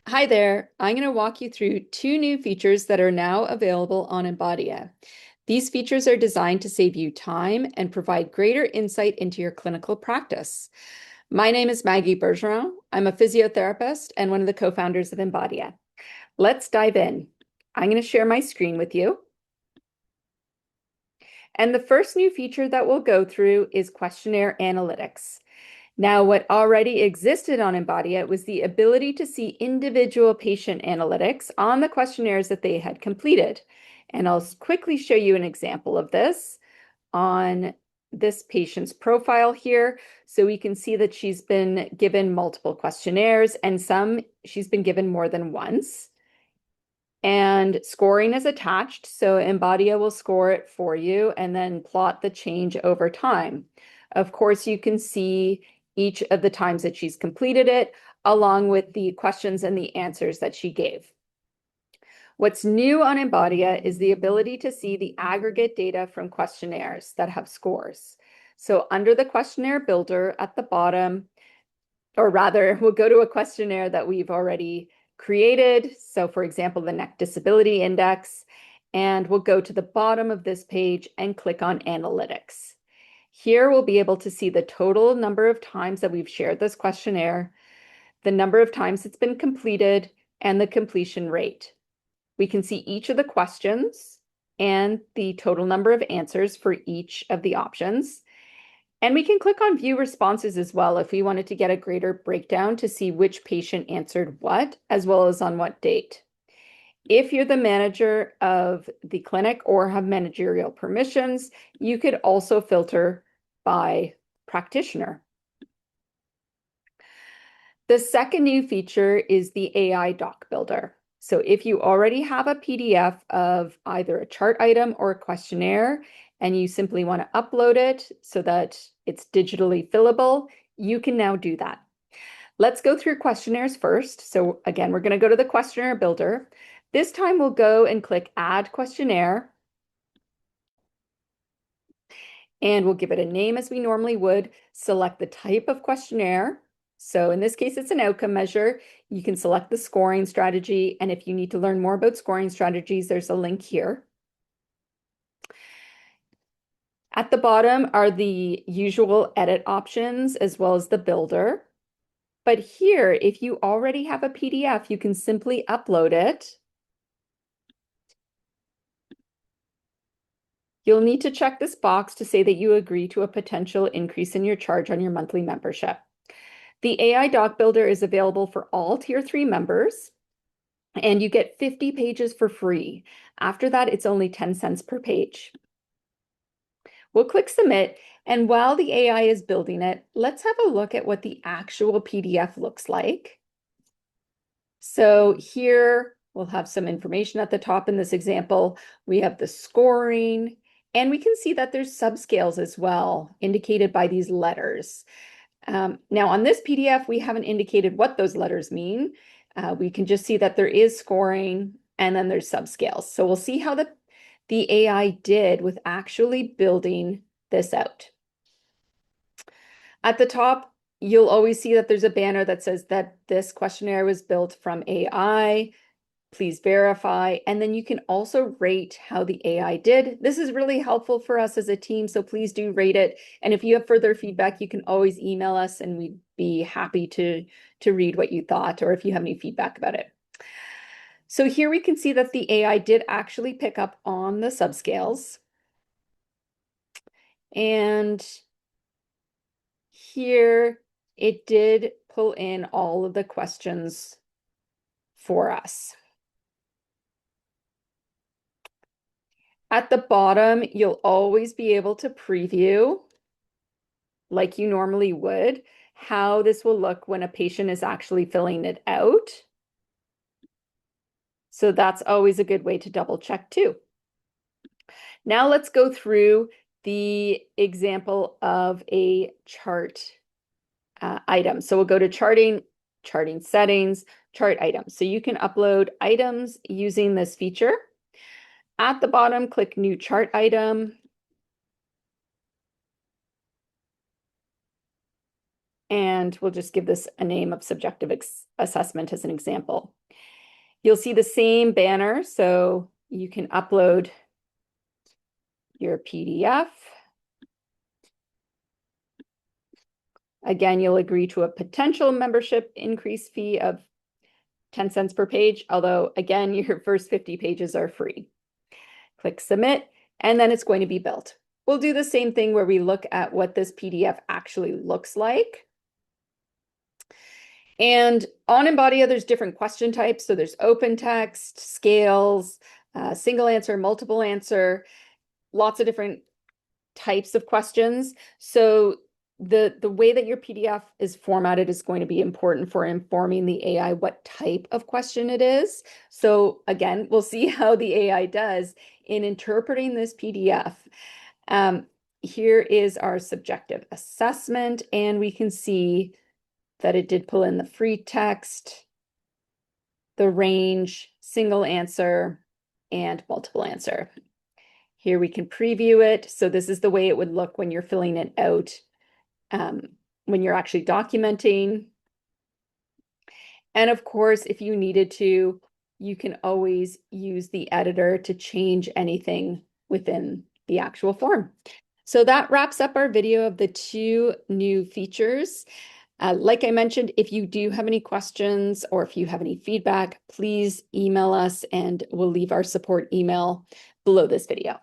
Hi there. I'm going to walk you through two new features that are now available on Embodia. These features are designed to save you time and provide greater insight into your clinical practice. My name is Maggie Bergeron. I'm a physiotherapist and one of the co-founders of Embodia. Let's dive in. I'm going to share my screen with you. And the first new feature that we'll go through is Questionnaire Analytics. Now, what already existed on Embodia was the ability to see individual patient analytics on the questionnaires that they had completed. And I'll quickly show you an example of this on this patient's profile here. So we can see that she's been given multiple questionnaires and some she's been given more than once. And scoring is attached, so Embodia will score it for you and then plot the change over time. Of course, you can see each of the times that she's completed it, along with the questions and the answers that she gave. What's new on Embodia is the ability to see the aggregate data from questionnaires that have scores. So under the questionnaire builder at the bottom, or rather, we'll go to a questionnaire that we've already created. So for example, the Neck Disability Index, and we'll go to the bottom of this page and click on Analytics. Here we'll be able to see the total number of times that we've shared this questionnaire, the number of times it's been completed, and the completion rate. We can see each of the questions and the total number of answers for each of the options. And we can click on View Responses as well if we wanted to get a greater breakdown to see which patient answered what, as well as on what date. If you're the manager of the clinic or have managerial permissions, you could also filter by practitioner. The second new feature is the AI DocBuilder. So if you already have a PDF of either a chart item or a questionnaire, and you simply want to upload it so that it's digitally fillable, you can now do that. Let's go through questionnaires first. So again, we're going to go to the questionnaire builder. This time we'll go and click Add Questionnaire. And we'll give it a name as we normally would. Select the type of questionnaire. So in this case, it's an outcome measure. You can select the scoring strategy. And if you need to learn more about scoring strategies, there's a link here. At the bottom are the usual edit options as well as the builder. But here, if you already have a PDF, you can simply upload it. You'll need to check this box to say that you agree to a potential increase in your charge on your monthly membership. The AI DocBuilder is available for all Tier 3 members, and you get 50 pages for free. After that, it's only 10 cents per page. We'll click Submit, and while the AI is building it, let's have a look at what the actual PDF looks like. So here, we'll have some information at the top in this example. We have the scoring, and we can see that there's subscales as well, indicated by these letters. Now on this PDF, we haven't indicated what those letters mean. We can just see that there is scoring and then there's subscales. So we'll see how the AI did with actually building this out. At the top, you'll always see that there's a banner that says that this questionnaire was built from AI. Please verify. And then you can also rate how the AI did. This is really helpful for us as a team, so please do rate it. And if you have further feedback, you can always email us and we'd be happy to read what you thought or if you have any feedback about it. So here we can see that the AI did actually pick up on the subscales. And here it did pull in all of the questions for us. At the bottom, you'll always be able to preview, like you normally would, how this will look when a patient is actually filling it out. So that's always a good way to double check too. Now let's go through the example of a chart item. So we'll go to charting settings, chart items. So you can upload items using this feature. At the bottom, click New Chart Item. And we'll just give this a name of subjective assessment as an example. You'll see the same banner, so you can upload your PDF. Again, you'll agree to a potential membership increase fee of 10 cents per page, although again, your first 50 pages are free. Click submit, and then it's going to be built. We'll do the same thing where we look at what this PDF actually looks like. And on Embodia, there's different question types. So there's open text, scales, single answer, multiple answer, lots of different types of questions. So the way that your PDF is formatted is going to be important for informing the AI what type of question it is. So again, we'll see how the AI does in interpreting this PDF. Here is our subjective assessment, and we can see that it did pull in the free text, the range, single answer, and multiple answer. Here we can preview it. So this is the way it would look when you're filling it out, when you're actually documenting. And of course, if you needed to, you can always use the editor to change anything within the actual form. So that wraps up our video of the 2 new features. Like I mentioned, if you do have any questions or if you have any feedback, please email us and we'll leave our support email below this video.